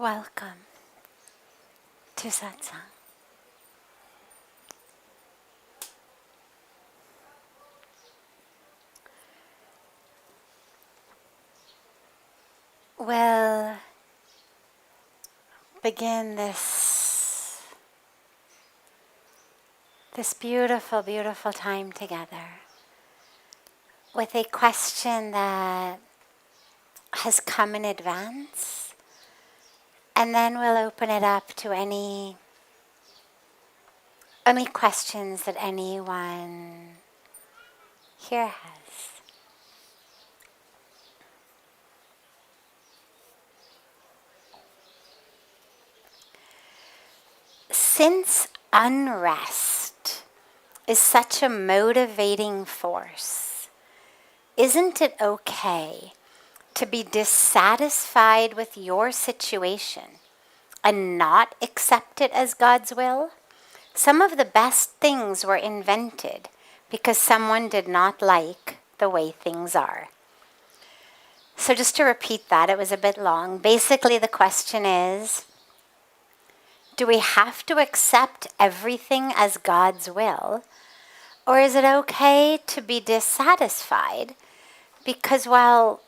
Welcome to Satsang. We'll begin this beautiful, beautiful time together with a question that has come in advance. And then we'll open it up to any questions that anyone here has. Since unrest is such a motivating force, isn't it okay to be dissatisfied with your situation and not accept it as God's will? Some of the best things were invented because someone did not like the way things are. So just to repeat that, it was a bit long. Basically, the question is, do we have to accept everything as God's will? Or is it okay to be dissatisfied because, well,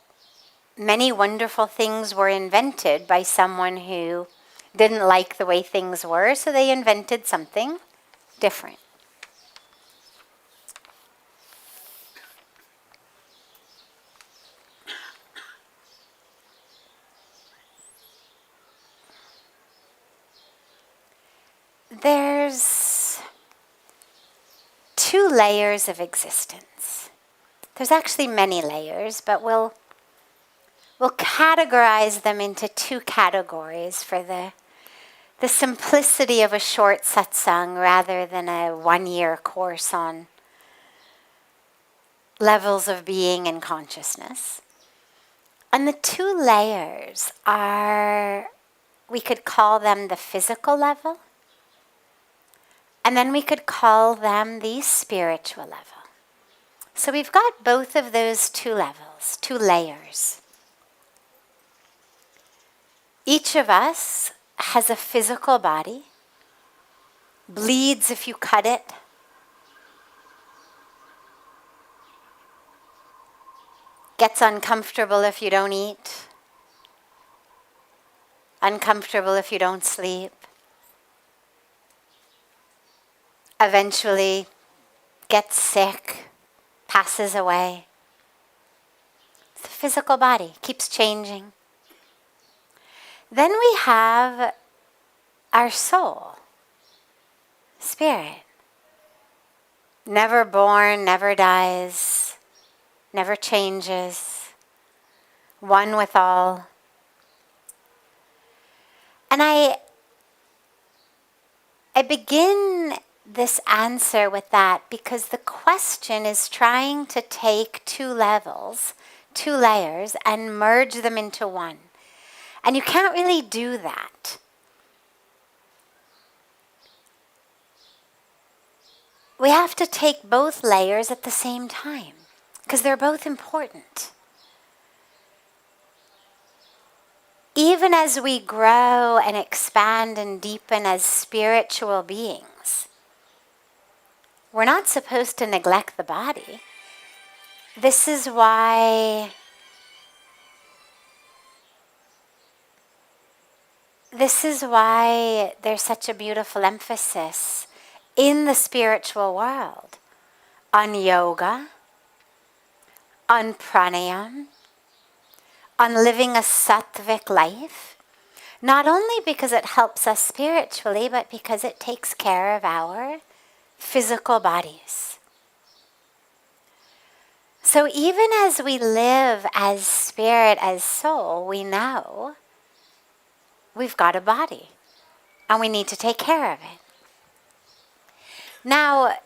many wonderful things were invented by someone who didn't like the way things were, so they invented something different. There's two layers of existence. There's actually many layers, but we'll categorize them into two categories for the simplicity of a short satsang rather than a 1-year course on levels of being and consciousness. And the two layers are, we could call them the physical level, and then we could call them the spiritual level. So we've got both of those two levels, two layers. Each of us has a physical body, bleeds if you cut it, gets uncomfortable if you don't eat, uncomfortable if you don't sleep, eventually gets sick, passes away. The physical body keeps changing. Then we have our soul, spirit. Never born, never dies, never changes, one with all. And I begin this answer with that because the question is trying to take two levels, two layers, and merge them into one. And you can't really do that. We have to take both layers at the same time because they're both important. Even as we grow and expand and deepen as spiritual beings, we're not supposed to neglect the body. This is why there's such a beautiful emphasis in the spiritual world on yoga, on pranayama, on living a sattvic life, not only because it helps us spiritually, but because it takes care of our physical bodies. So even as we live as spirit, as soul, we know we've got a body and we need to take care of it. Now,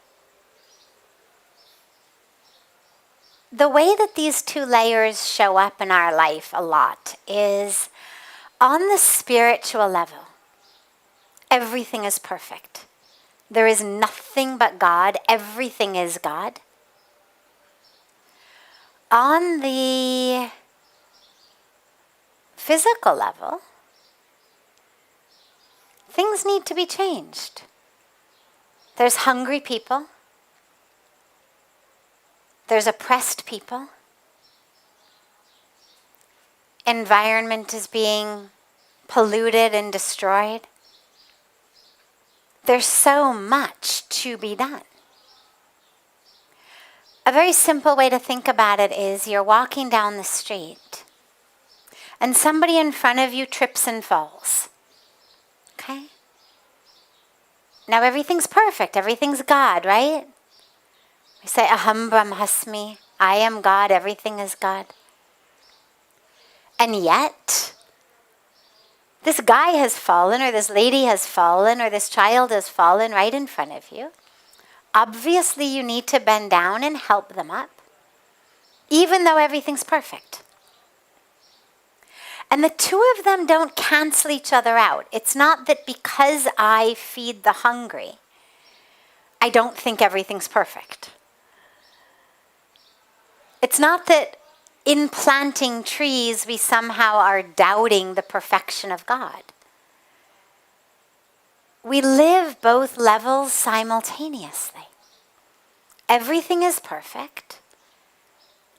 the way that these two layers show up in our life a lot is on the spiritual level. Everything is perfect. There is nothing but God. Everything is God. On the physical level, things need to be changed. There's hungry people. There's oppressed people. Environment is being polluted and destroyed. There's so much to be done. A very simple way to think about it is you're walking down the street and somebody in front of you trips and falls. Okay? Now everything's perfect. Everything's God, right? We say, Aham Brahmasmi. I am God. Everything is God. And yet, this guy has fallen, or this lady has fallen, or this child has fallen right in front of you. Obviously, you need to bend down and help them up, even though everything's perfect. And the two of them don't cancel each other out. It's not that because I feed the hungry, I don't think everything's perfect. It's not that in planting trees we somehow are doubting the perfection of God. We live both levels simultaneously. Everything is perfect.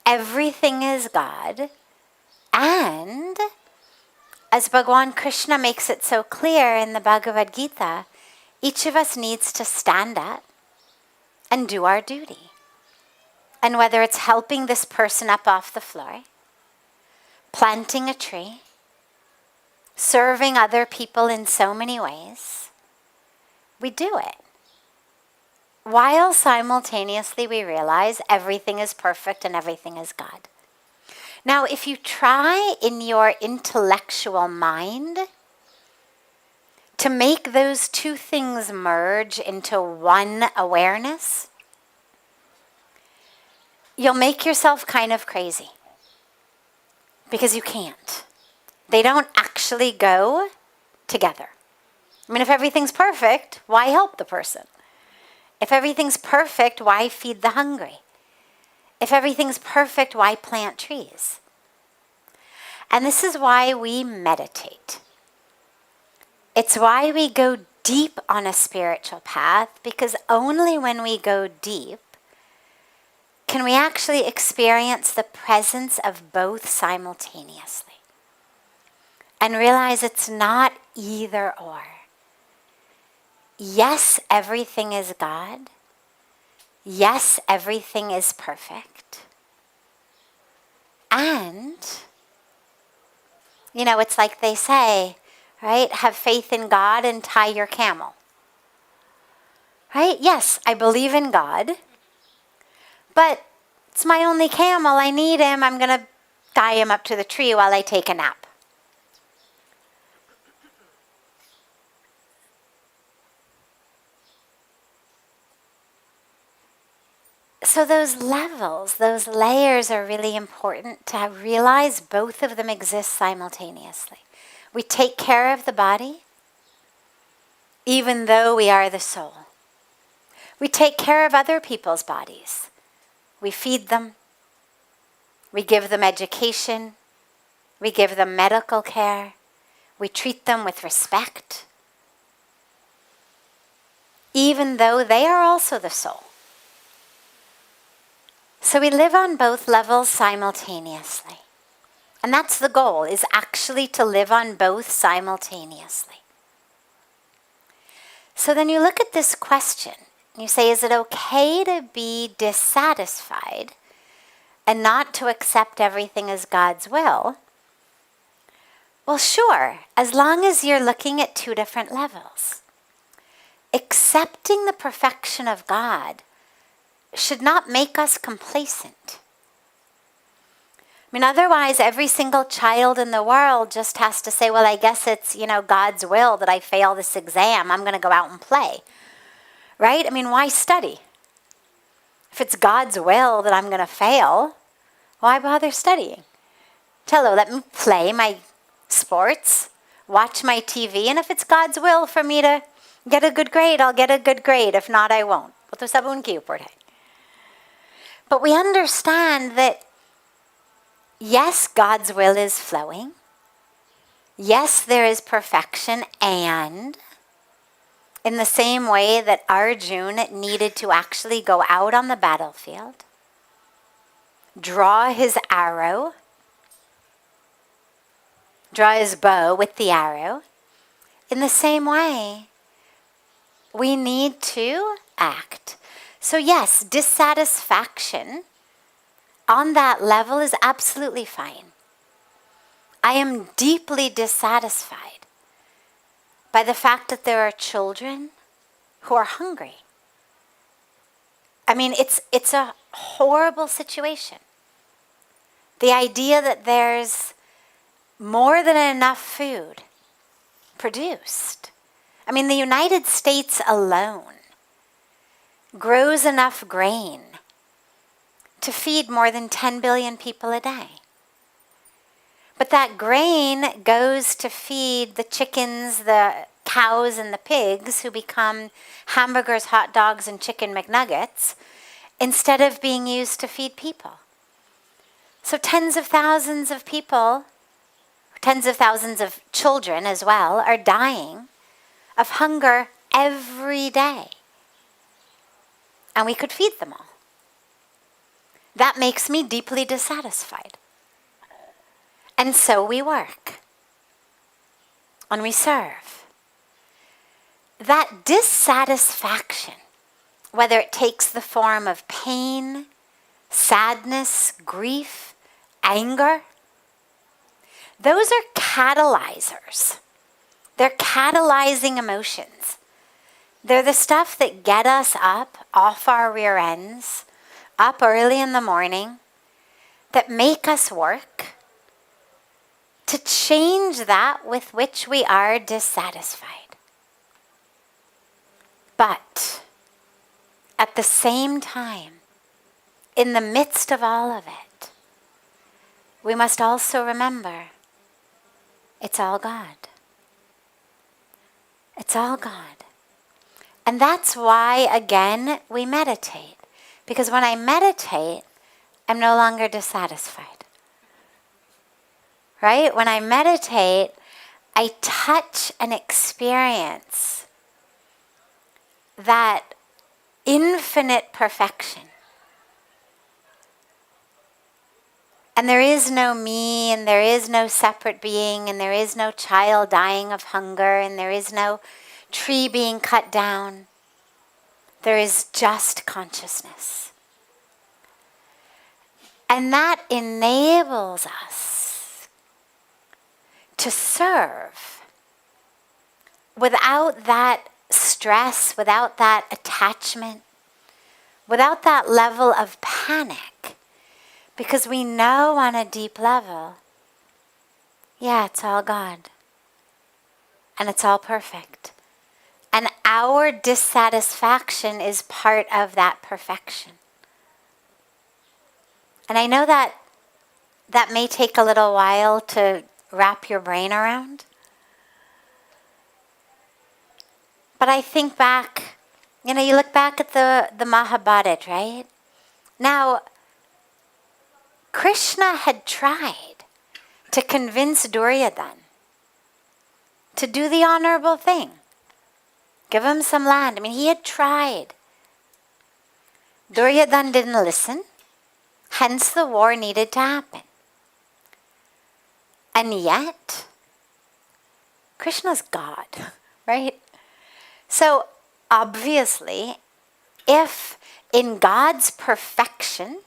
Everything is God. And as Bhagavan Krishna makes it so clear in the Bhagavad Gita, each of us needs to stand up and do our duty. And whether it's helping this person up off the floor, planting a tree, serving other people in so many ways, we do it. While simultaneously we realize everything is perfect and everything is God. Now, if you try in your intellectual mind to make those two things merge into one awareness, you'll make yourself kind of crazy. Because you can't. They don't actually go together. I mean, if everything's perfect, why help the person? If everything's perfect, why feed the hungry? If everything's perfect, why plant trees? And this is why we meditate. It's why we go deep on a spiritual path, because only when we go deep can we actually experience the presence of both simultaneously and realize it's not either or. Yes, everything is God. Yes, everything is perfect. And, you know, it's like they say, right? Have faith in God and tie your camel. Right? Yes, I believe in God. But it's my only camel. I need him. I'm going to tie him up to the tree while I take a nap. So those levels, those layers are really important to realize both of them exist simultaneously. We take care of the body, even though we are the soul. We take care of other people's bodies. We feed them. We give them education. We give them medical care. We treat them with respect, even though they are also the soul. So we live on both levels simultaneously. And that's the goal, is actually to live on both simultaneously. So then you look at this question. You say, is it okay to be dissatisfied and not to accept everything as God's will? Well, sure, as long as you're looking at two different levels. Accepting the perfection of God should not make us complacent. I mean, otherwise, every single child in the world just has to say, well, I guess it's, God's will that I fail this exam. I'm going to go out and play. Right? I mean, why study? If it's God's will that I'm going to fail, why bother studying? Hello, let me play my sports, watch my TV, and if it's God's will for me to get a good grade, I'll get a good grade. If not, I won't. But we understand that, yes, God's will is flowing. Yes, there is perfection, and In the same way that Arjuna needed to actually go out on the battlefield, draw his arrow, draw his bow with the arrow, in the same way, we need to act. So yes, dissatisfaction on that level is absolutely fine. I am deeply dissatisfied by the fact that there are children who are hungry. I mean, it's a horrible situation. The idea that there's more than enough food produced. I mean, the United States alone grows enough grain to feed more than 10 billion people a day. But that grain goes to feed the chickens, the cows, and the pigs who become hamburgers, hot dogs, and chicken McNuggets instead of being used to feed people. So tens of thousands of people, tens of thousands of children as well, are dying of hunger every day. And we could feed them all. That makes me deeply dissatisfied. And so we work. And we serve. That dissatisfaction, whether it takes the form of pain, sadness, grief, anger, those are catalyzers. They're catalyzing emotions. They're the stuff that get us up off our rear ends, up early in the morning, that make us work to change that with which we are dissatisfied. But at the same time, in the midst of all of it, we must also remember it's all God. It's all God. And that's why, again, we meditate. Because when I meditate, I'm no longer dissatisfied. Right? When I meditate, I touch and experience that infinite perfection. And there is no me, and there is no separate being, and there is no child dying of hunger, and there is no tree being cut down. There is just consciousness. And that enables us to serve without that stress, without that attachment, without that level of panic. Because we know on a deep level, yeah, it's all God. And it's all perfect. And our dissatisfaction is part of that perfection. And I know that may take a little while to wrap your brain around. But I think back, you look back at the Mahabharata, right? Now, Krishna had tried to convince Duryodhana to do the honorable thing. Give him some land. I mean, he had tried. Duryodhana didn't listen. Hence, the war needed to happen. And yet, Krishna's God, right? So, obviously, if in God's perfection,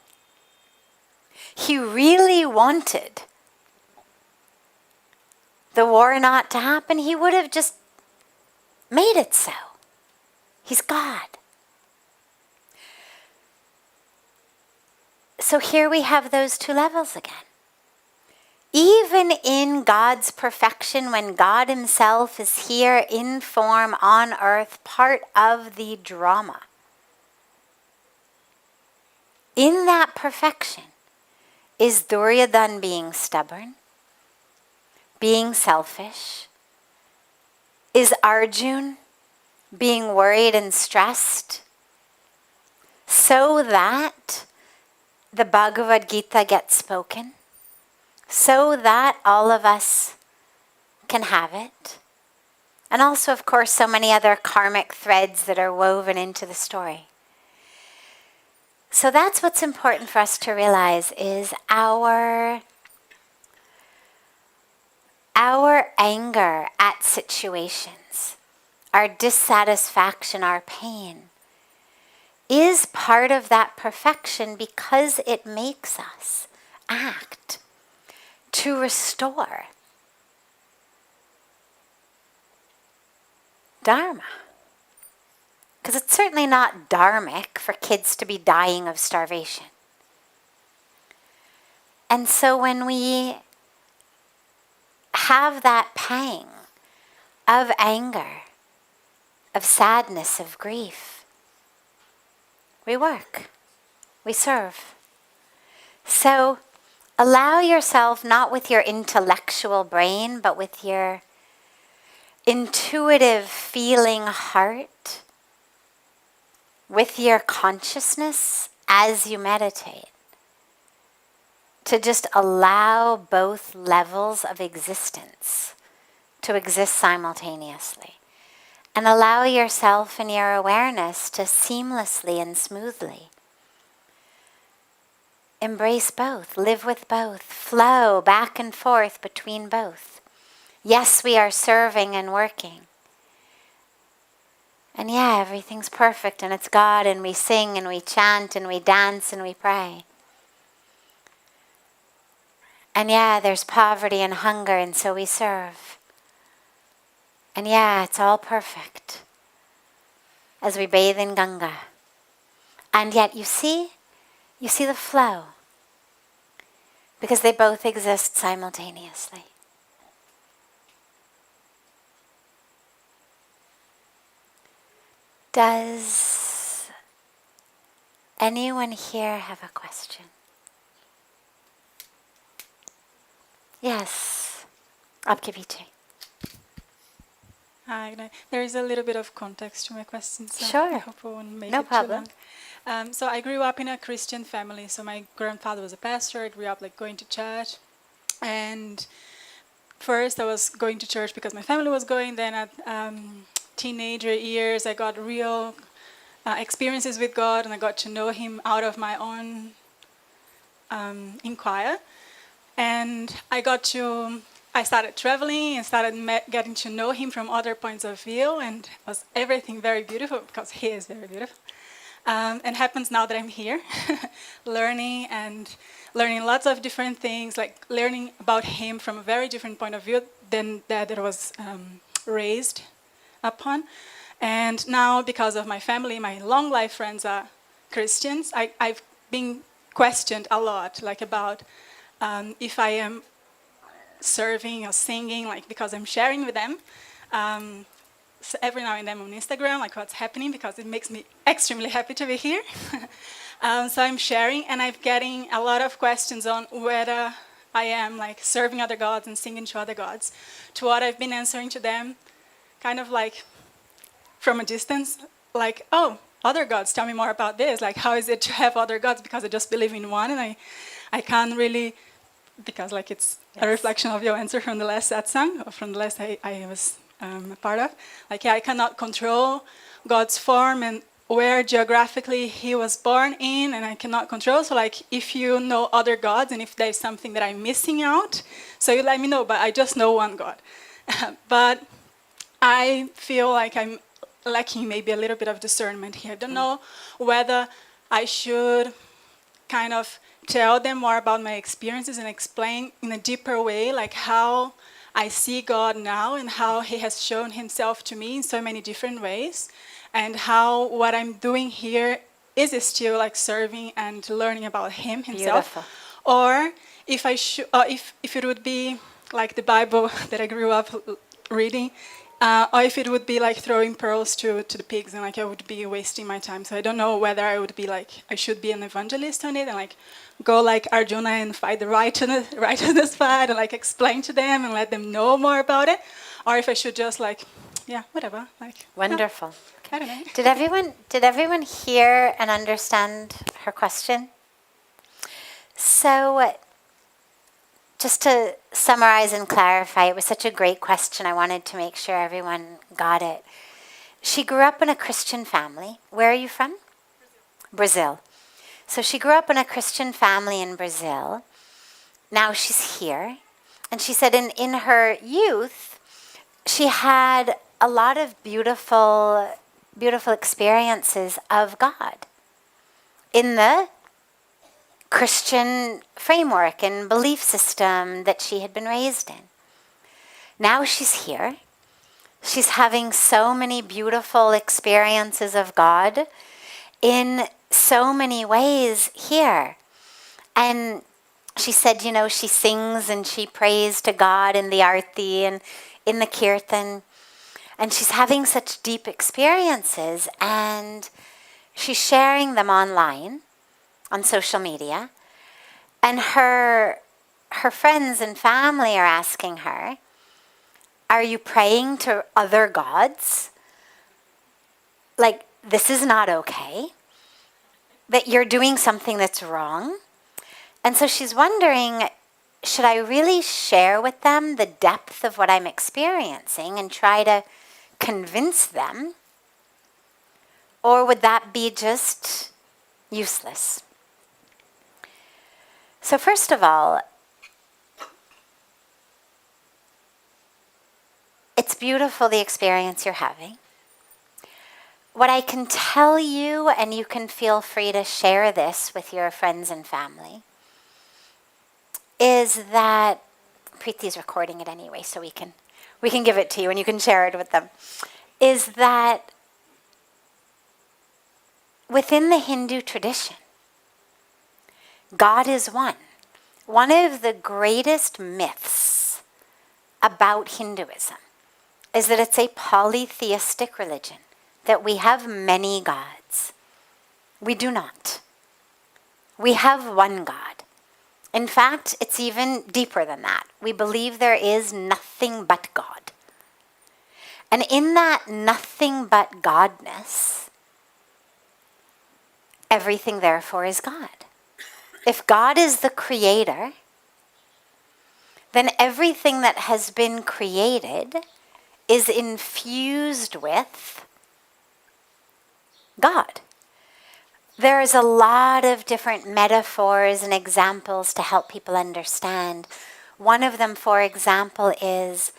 he really wanted the war not to happen, he would have just made it so. He's God. So here we have those two levels again. Even in God's perfection, when God himself is here in form on earth, part of the drama, in that perfection is Duryodhana being stubborn, being selfish, is Arjuna being worried and stressed, so that the Bhagavad Gita gets spoken, so that all of us can have it. And also, of course, so many other karmic threads that are woven into the story. So that's what's important for us to realize is our anger at situations, our dissatisfaction, our pain, is part of that perfection because it makes us act to restore Dharma. Because it's certainly not dharmic for kids to be dying of starvation. And so when we have that pang of anger, of sadness, of grief, we work, we serve. So allow yourself, not with your intellectual brain, but with your intuitive feeling heart, with your consciousness as you meditate, to just allow both levels of existence to exist simultaneously. And allow yourself and your awareness to seamlessly and smoothly embrace both, live with both, flow back and forth between both. Yes, we are serving and working. And yeah, everything's perfect and it's God, and we sing and we chant and we dance and we pray. And yeah, there's poverty and hunger, and so we serve. And yeah, it's all perfect as we bathe in Ganga. And yet you see the flow, because they both exist simultaneously. Does anyone here have a question? Yes, Abkiviti. Hi, there is a little bit of context to my question, so Sure. I hope I won't make No it problem. too long. So I grew up in a Christian family. So my grandfather was a pastor. I grew up going to church, and first I was going to church because my family was going. Then at teenager years, I got real experiences with God, and I got to know Him out of my own inquire. And I started traveling and started getting to know Him from other points of view, and was everything very beautiful because He is very beautiful. And happens now that I'm here, learning lots of different things, like learning about Him from a very different point of view than that I was raised upon. And now, because of my family, my long life friends are Christians, I've been questioned a lot, about if I am serving or singing, because I'm sharing with them. So every now and then on Instagram, what's happening, because it makes me extremely happy to be here. So I'm sharing, and I'm getting a lot of questions on whether I am serving other gods and singing to other gods. To what I've been answering to them, kind of from a distance, oh, other gods, tell me more about this. How is it to have other gods? Because I just believe in one, and I can't really, because it's a reflection of your answer from the last satsang, or from the last I was a part of. I cannot control God's form and where geographically He was born in, and I cannot control. So if you know other gods, and if there's something that I'm missing out, so you let me know, but I just know one God. But I feel like I'm lacking maybe a little bit of discernment here. I don't know whether I should kind of tell them more about my experiences and explain in a deeper way, how I see God now and how He has shown Himself to me in so many different ways, and how what I'm doing here is still serving and learning about Him Himself. Beautiful. Or if I should, if it would be like the Bible that I grew up reading, or if it would be throwing pearls to the pigs, and I would be wasting my time. So I don't know whether I would be I should be an evangelist on it and go like Arjuna and fight the righteousness fight and explain to them and let them know more about it, or if I should just whatever. Wonderful. I don't know. Did everyone hear and understand her question? So just to summarize and clarify, it was such a great question. I wanted to make sure everyone got it. She grew up in a Christian family. Where are you from? Brazil. So she grew up in a Christian family in Brazil. Now she's here. And she said in her youth, she had a lot of beautiful experiences of God in the Christian framework and belief system that she had been raised in. Now she's here. She's having so many beautiful experiences of God in so many ways here. And she said, she sings and she prays to God in the Arti and in the Kirtan. And she's having such deep experiences, and she's sharing them online, on social media. And her friends and family are asking her, are you praying to other gods? Like, this is not okay. That you're doing something that's wrong. And so she's wondering, should I really share with them the depth of what I'm experiencing and try to convince them? Or would that be just useless? So first of all, it's beautiful, the experience you're having. What I can tell you, and you can feel free to share this with your friends and family, is that Preeti's recording it anyway, so we can give it to you and you can share it with them, is that within the Hindu tradition, God is one. One of the greatest myths about Hinduism is that it's a polytheistic religion, that we have many gods. We do not. We have one God. In fact, it's even deeper than that. We believe there is nothing but God. And in that nothing but Godness, everything therefore is God. If God is the creator, then everything that has been created is infused with God. There is a lot of different metaphors and examples to help people understand. One of them, for example, is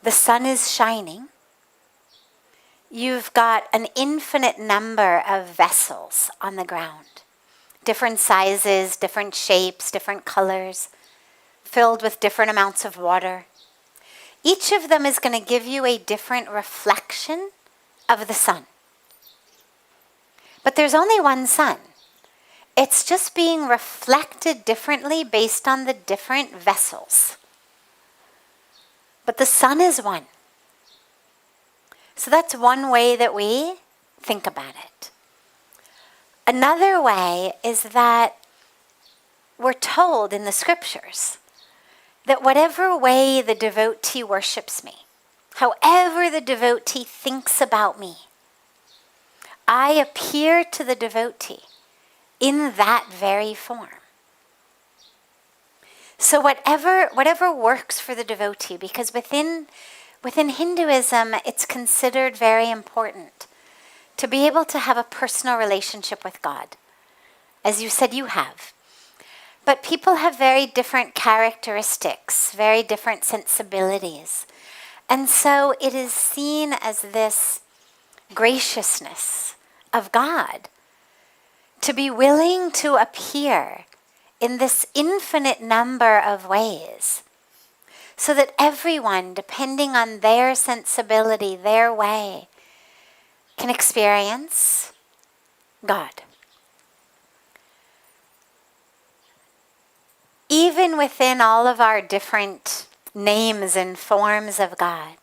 the sun is shining. You've got an infinite number of vessels on the ground. Different sizes, different shapes, different colors, filled with different amounts of water. Each of them is going to give you a different reflection of the sun. But there's only one sun. It's just being reflected differently based on the different vessels. But the sun is one. So that's one way that we think about it. Another way is that we're told in the scriptures that whatever way the devotee worships me, however the devotee thinks about me, I appear to the devotee in that very form. So whatever works for the devotee, because within Hinduism, it's considered very important to be able to have a personal relationship with God, as you said you have. But people have very different characteristics, very different sensibilities. And so it is seen as this graciousness of God to be willing to appear in this infinite number of ways, so that everyone, depending on their sensibility, their way, can experience God. Even within all of our different names and forms of God,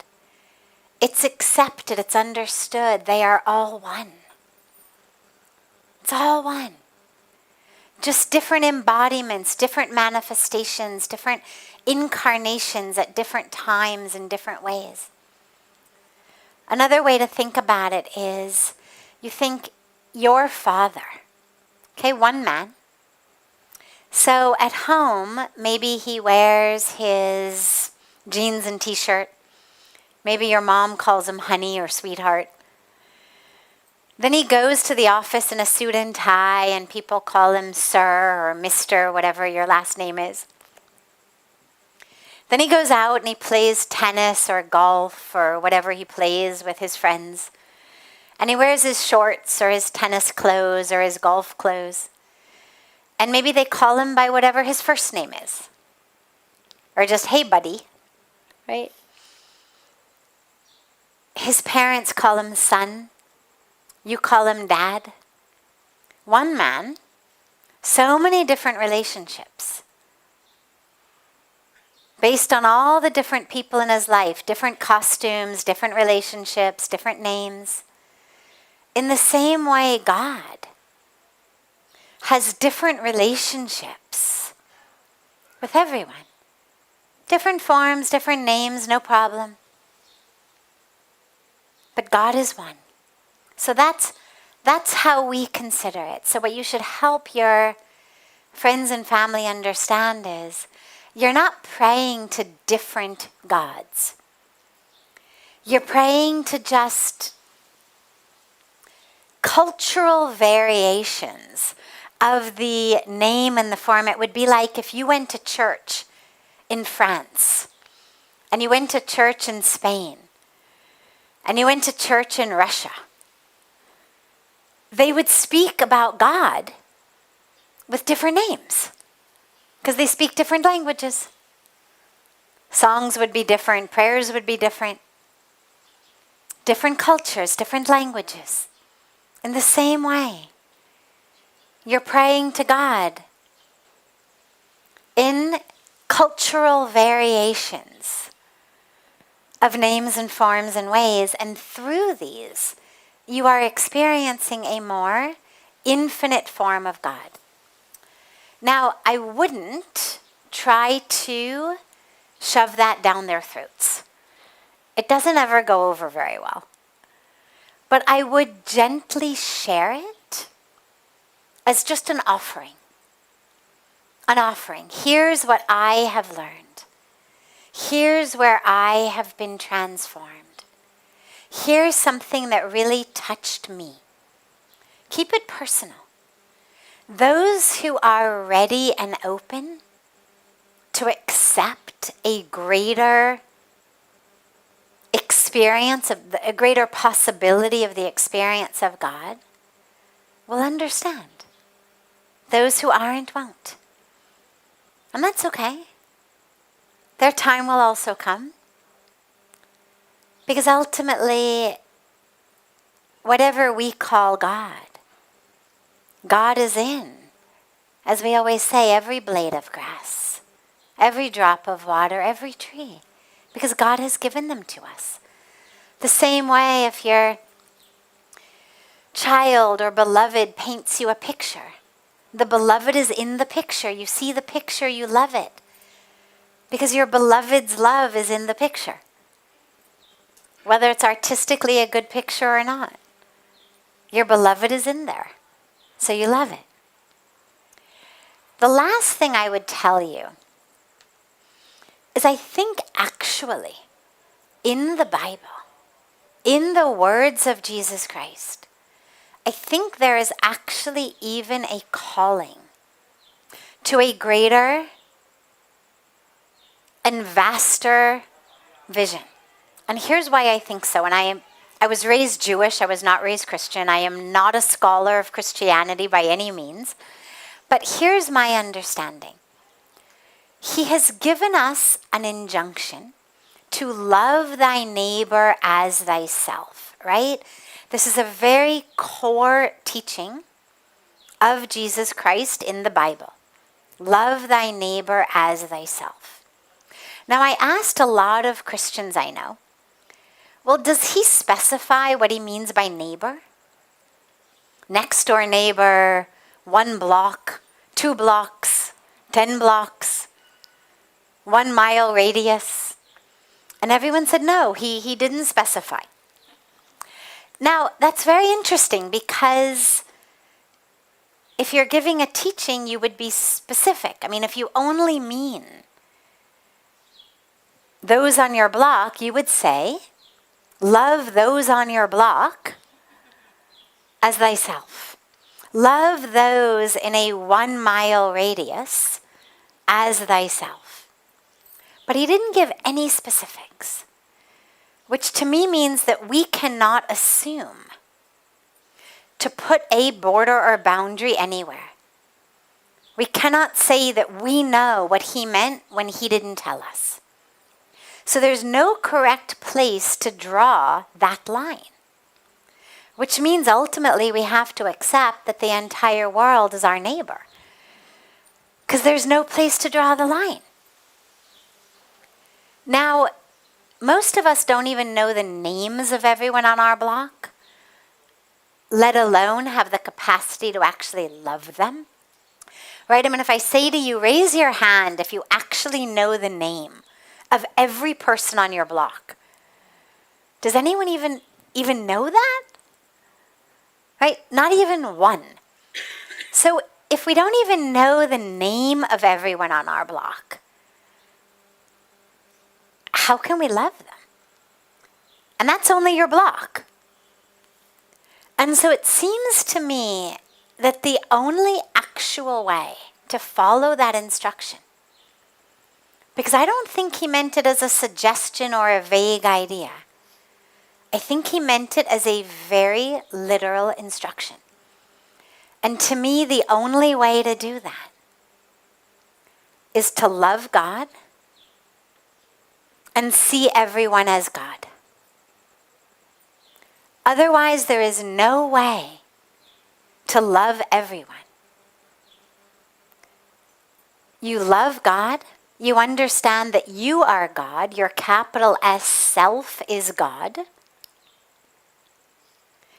it's accepted, it's understood, they are all one. It's all one. Just different embodiments, different manifestations, different incarnations at different times in different ways. Another way to think about it is, you think your father, okay, one man, So at home, maybe he wears his jeans and t-shirt. Maybe your mom calls him honey or sweetheart. Then he goes to the office in a suit and tie, and people call him sir or mister, whatever your last name is. Then he goes out and he plays tennis or golf or whatever he plays with his friends. And he wears his shorts or his tennis clothes or his golf clothes. And maybe they call him by whatever his first name is. Or just, hey, buddy, right? His parents call him son. You call him dad. One man, so many different relationships. Based on all the different people in his life, different costumes, different relationships, different names. In the same way, God has different relationships with everyone. Different forms, different names, no problem. But God is one. So that's how we consider it. So what you should help your friends and family understand is you're not praying to different gods. You're praying to just cultural variations of the name and the form. It would be like if you went to church in France, and you went to church in Spain, and you went to church in Russia. They would speak about God with different names because they speak different languages. Songs would be different, prayers would be different. Different cultures, different languages. In the same way, you're praying to God in cultural variations of names and forms and ways, and through these, you are experiencing a more infinite form of God. Now, I wouldn't try to shove that down their throats. It doesn't ever go over very well. But I would gently share it as just an offering. An offering. Here's what I have learned. Here's where I have been transformed. Here's something that really touched me. Keep it personal. Those who are ready and open to accept a greater experience, a greater possibility of the experience of God, will understand. Those who aren't won't. And that's okay. Their time will also come. Because ultimately, whatever we call God, God is in, as we always say, every blade of grass, every drop of water, every tree, because God has given them to us. The same way if your child or beloved paints you a picture, the beloved is in the picture. You see the picture, you love it, because your beloved's love is in the picture. Whether it's artistically a good picture or not. Your beloved is in there, so you love it. The last thing I would tell you is I think actually in the Bible, in the words of Jesus Christ, I think there is actually even a calling to a greater and vaster vision. And here's why I think so. And I was raised Jewish. I was not raised Christian. I am not a scholar of Christianity by any means. But here's my understanding. He has given us an injunction to love thy neighbor as thyself, right? This is a very core teaching of Jesus Christ in the Bible. Love thy neighbor as thyself. Now, I asked a lot of Christians I know, well, does he specify what he means by neighbor? Next door neighbor, 1 block, 2 blocks, 10 blocks, 1 mile radius? And everyone said no, he didn't specify. Now, that's very interesting because if you're giving a teaching, you would be specific. I mean, if you only mean those on your block, you would say, love those on your block as thyself. Love those in a 1 mile radius as thyself. But he didn't give any specifics, which to me means that we cannot assume to put a border or boundary anywhere. We cannot say that we know what he meant when he didn't tell us. So there's no correct place to draw that line, which means ultimately we have to accept that the entire world is our neighbor, because there's no place to draw the line. Now, most of us don't even know the names of everyone on our block, let alone have the capacity to actually love them. Right? I mean, if I say to you, raise your hand if you actually know the name of every person on your block. Does anyone even know that? Right? Not even one. So if we don't even know the name of everyone on our block, how can we love them? And that's only your block. And so it seems to me that the only actual way to follow that instruction, because I don't think he meant it as a suggestion or a vague idea. I think he meant it as a very literal instruction. And to me, the only way to do that is to love God and see everyone as God. Otherwise, there is no way to love everyone. You love God, you understand that you are God, your capital S self is God.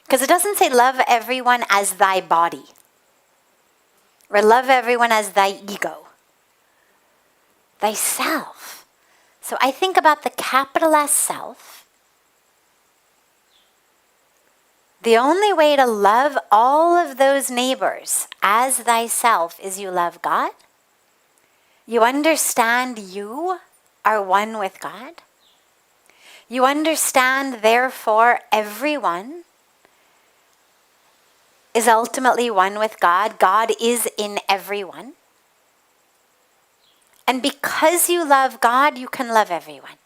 Because it doesn't say love everyone as thy body, or love everyone as thy ego, thyself. So I think about the capital S self. The only way to love all of those neighbors as thyself is you love God. You understand you are one with God. You understand, therefore, everyone is ultimately one with God. God is in everyone. And because you love God, you can love everyone.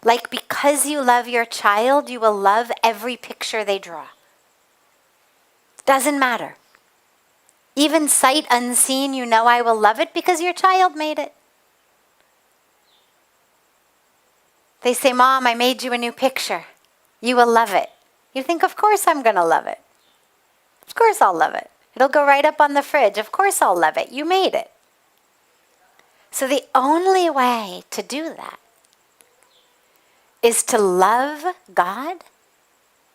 Like because you love your child, you will love every picture they draw. Doesn't matter. Even sight unseen, you know I will love it because your child made it. They say, Mom, I made you a new picture. You will love it. You think, of course I'm going to love it. Of course I'll love it. It'll go right up on the fridge. Of course I'll love it. You made it. So the only way to do that is to love God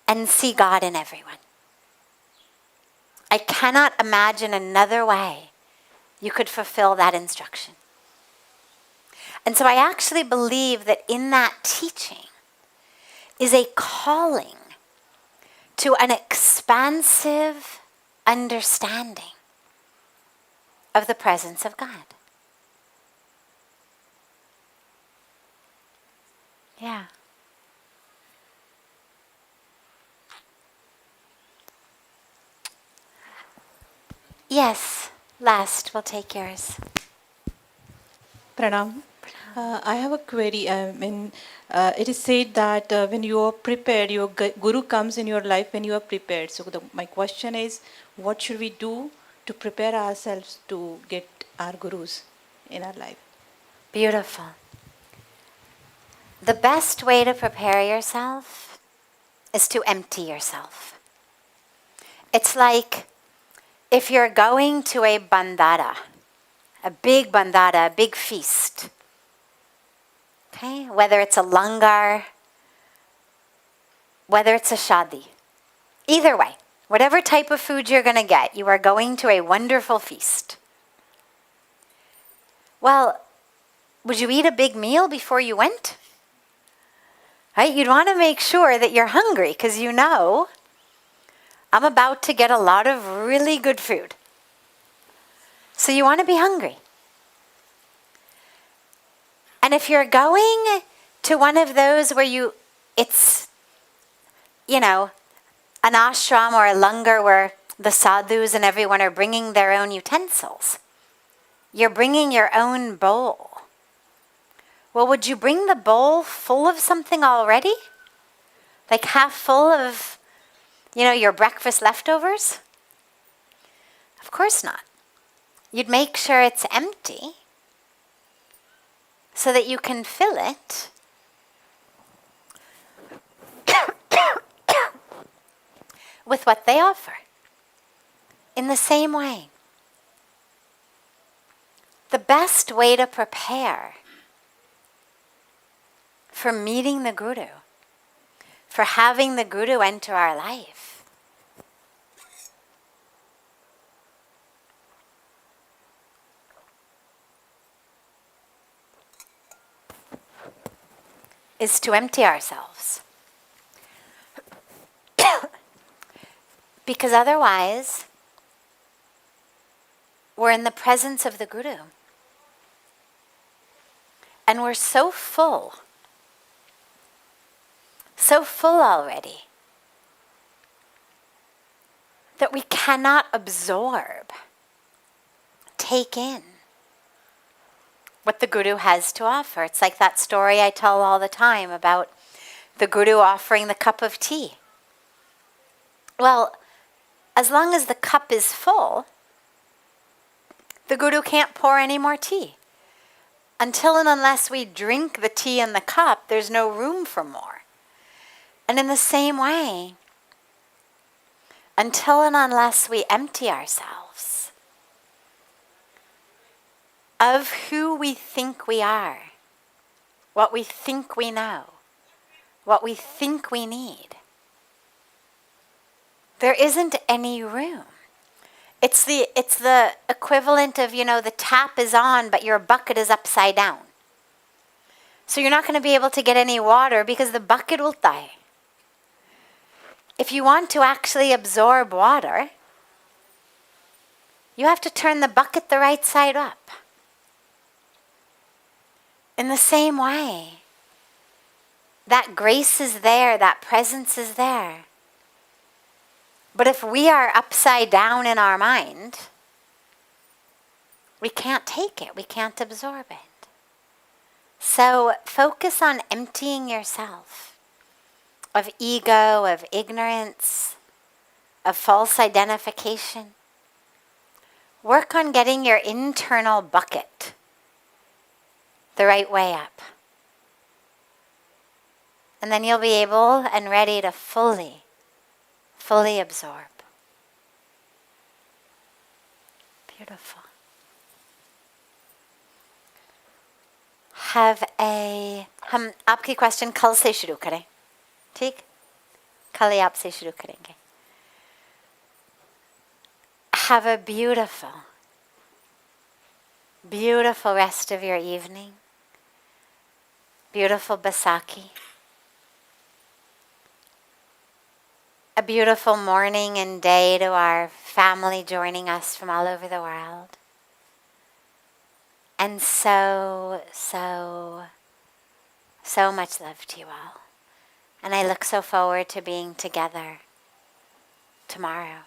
and see God in everyone. I cannot imagine another way you could fulfill that instruction. And so I actually believe that in that teaching is a calling to an expansive understanding of the presence of God. Yeah. Yes, last, we'll take yours. Pranam. I have a query. It is said that when you are prepared, your guru comes in your life when you are prepared. So my question is, what should we do to prepare ourselves to get our gurus in our life? Beautiful. The best way to prepare yourself is to empty yourself. It's like if you're going to a bandara, a big feast, okay? Whether it's a langar, whether it's a shadi. Either way, whatever type of food you're going to get, you are going to a wonderful feast. Well, would you eat a big meal before you went? Right? You'd want to make sure that you're hungry because you know, I'm about to get a lot of really good food. So you want to be hungry. And if you're going to one of those where it's, an ashram or a langar where the sadhus and everyone are bringing their own utensils. You're bringing your own bowl. Well, would you bring the bowl full of something already? Like half full of, your breakfast leftovers? Of course not. You'd make sure it's empty so that you can fill it with what they offer. In the same way, the best way to prepare for meeting the Guru, for having the Guru enter our life, is to empty ourselves. Because otherwise, we're in the presence of the Guru. And we're so full already, that we cannot absorb, take in what the Guru has to offer. It's like that story I tell all the time about the Guru offering the cup of tea. Well, as long as the cup is full, the Guru can't pour any more tea. Until and unless we drink the tea in the cup, there's no room for more. And in the same way, until and unless we empty ourselves of who we think we are, what we think we know, what we think we need, there isn't any room. It's the equivalent of, the tap is on, but your bucket is upside down. So you're not going to be able to get any water because the bucket will die. If you want to actually absorb water, you have to turn the bucket the right side up. In the same way, that grace is there, that presence is there. But if we are upside down in our mind, we can't take it, we can't absorb it. So focus on emptying yourself of ego, of ignorance, of false identification. Work on getting your internal bucket the right way up. And then you'll be able and ready to fully absorb. Beautiful. हम आपकी question कल से शुरू करें, ठीक? कल ही आपसे शुरू करेंगे. Have a beautiful rest of your evening. Beautiful Baisakhi. A beautiful morning and day to our family joining us from all over the world. And so much love to you all. And I look so forward to being together tomorrow.